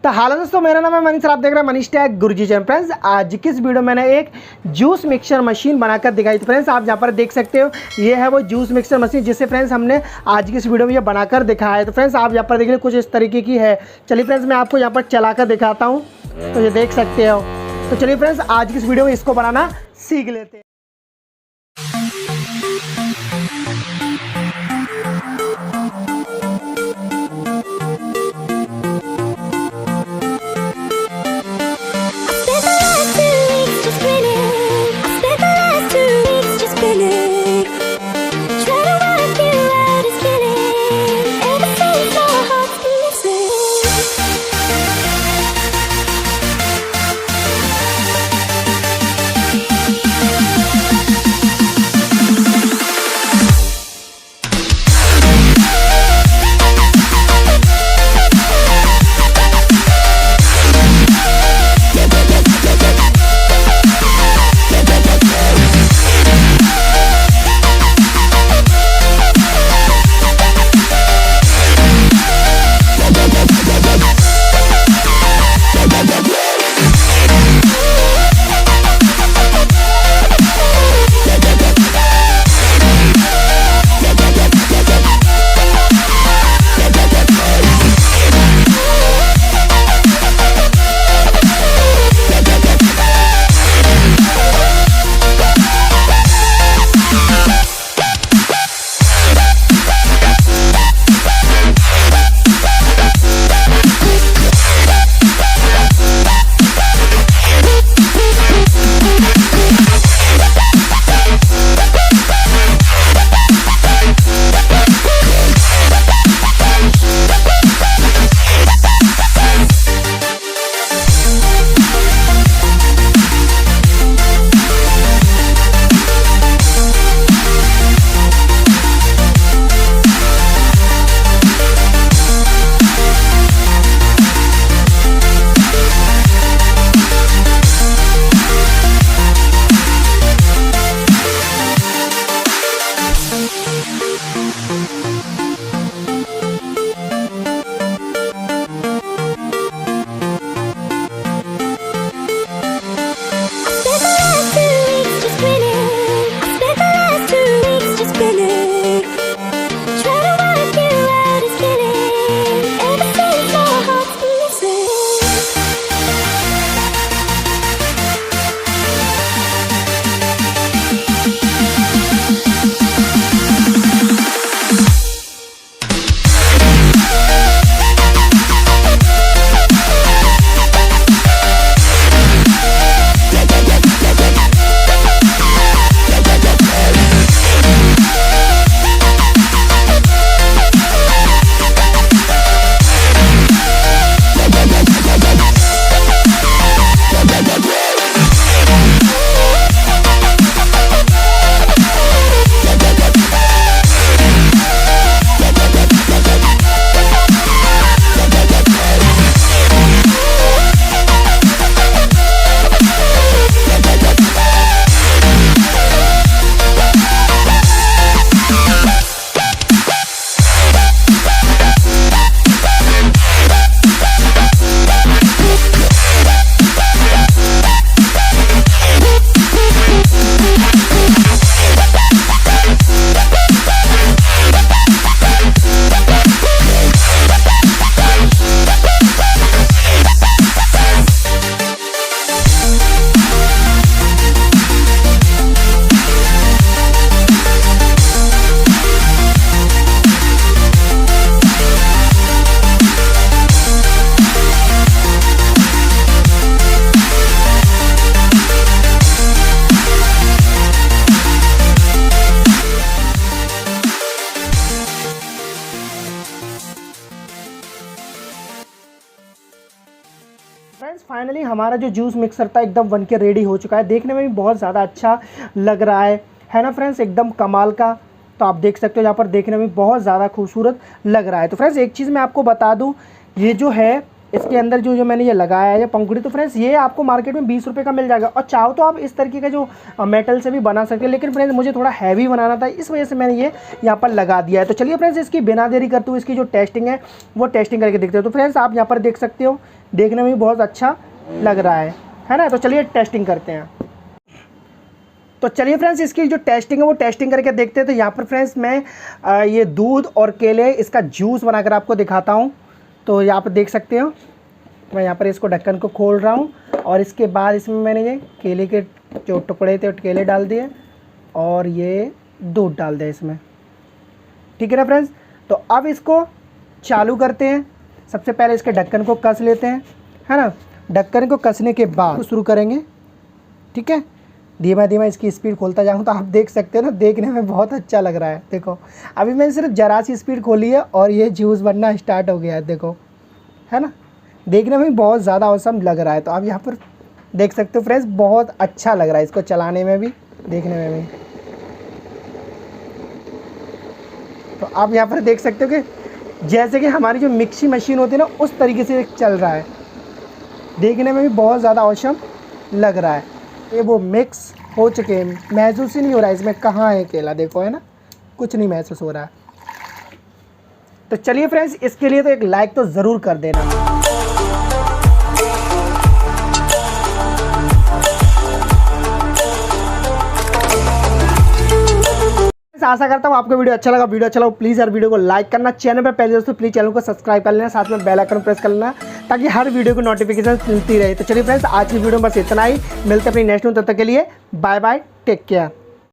तो हाल दोस्तों, मेरा नाम है मनीष, आप देख रहे हैं मनीष टेक गुरुजी चैनल। फ्रेंड्स, आज की इस वीडियो में मैंने एक जूस मिक्सर मशीन बनाकर दिखाई थी। फ्रेंड्स, आप यहाँ पर देख सकते हो, ये है वो जूस मिक्सर मशीन जिसे फ्रेंड्स हमने आज की इस वीडियो में ये बनाकर दिखाया है। तो फ्रेंड्स, आप यहाँ पर देखिए कुछ इस तरीके की है। चलिए फ्रेंड्स, मैं आपको यहाँ पर चलाकर दिखाता हूँ, तो ये देख सकते हो। तो चलिए फ्रेंड्स, आज की इस वीडियो में इसको बनाना सीख लेते हैं। फ्रेंड्स, फाइनली हमारा जो जूस मिक्सर था एकदम बन के रेडी हो चुका है। देखने में भी बहुत ज़्यादा अच्छा लग रहा है ना फ्रेंड्स, एकदम कमाल का। तो आप देख सकते हो यहाँ पर देखने में बहुत ज़्यादा खूबसूरत लग रहा है। तो फ्रेंड्स, एक चीज़ मैं आपको बता दूँ, ये जो है इसके अंदर जो मैंने ये लगाया है ये पंखुड़ी, तो फ्रेंड्स ये आपको मार्केट में 20 रुपये का मिल जाएगा। और चाहो तो आप इस तरीके का जो मेटल से भी बना सकते हैं, लेकिन फ्रेंड्स मुझे थोड़ा हैवी बनाना था, इस वजह से मैंने ये यहाँ पर लगा दिया है। तो चलिए फ्रेंड्स इसकी बिना देरी करते हुए इसकी जो टेस्टिंग है वो टेस्टिंग करके देखते हो। तो फ्रेंड्स आप यहाँ पर देख सकते हो, देखने में भी बहुत अच्छा लग रहा है ना। तो चलिए टेस्टिंग करते हैं। तो चलिए फ्रेंड्स इसकी जो टेस्टिंग है वो टेस्टिंग करके देखते हैं। तो यहाँ पर फ्रेंड्स मैं ये दूध और केले इसका जूस बनाकर आपको दिखाता हूँ। तो यहाँ पर देख सकते हो, मैं यहाँ पर इसको ढक्कन को खोल रहा हूँ और इसके बाद इसमें मैंने ये केले के जो टुकड़े थे केले डाल दिए और ये दूध डाल दिया इसमें, ठीक है ना फ्रेंड्स। तो अब इसको चालू करते हैं। सबसे पहले इसके ढक्कन को कस लेते हैं, है ना। ढक्कन को कसने के बाद शुरू करेंगे, ठीक है। धीमा धीमा इसकी स्पीड खोलता जाऊँ तो आप देख सकते हो ना, देखने में बहुत अच्छा लग रहा है। देखो अभी मैंने सिर्फ ज़रा सी स्पीड खोली है और ये जूस बनना स्टार्ट हो गया है, देखो, है ना। देखने में बहुत ज़्यादा औसम लग रहा है। तो आप यहाँ पर देख सकते हो फ्रेंड्स, बहुत अच्छा लग रहा है इसको चलाने में भी, देखने में भी। तो आप यहाँ पर देख सकते हो कि जैसे कि हमारी जो मिक्सी मशीन होती है ना उस तरीके से चल रहा है, देखने में भी बहुत ज़्यादा औसम लग रहा है। ये वो मिक्स हो चुके हैं, महसूस ही नहीं हो रहा है इसमें कहाँ है केला, देखो, है ना, कुछ नहीं महसूस हो रहा है। तो चलिए फ्रेंड्स इसके लिए तो एक लाइक तो ज़रूर कर देना। आशा करता हूँ आपको वीडियो अच्छा लगा। वीडियो अच्छा लगा प्लीज़ यार वीडियो को लाइक करना, चैनल पर पहले दोस्तों प्लीज़ चैनल को सब्सक्राइब कर लेना, साथ में बेल आइकन प्रेस कर लेना ताकि हर वीडियो को नोटिफिकेशन मिलती रहे। तो चलिए फ्रेंड्स आज की वीडियो में बस इतना ही, मिलते हैं अपनी नेक्स्ट वीडियो, तब तक के लिए बाय बाय, टेक केयर।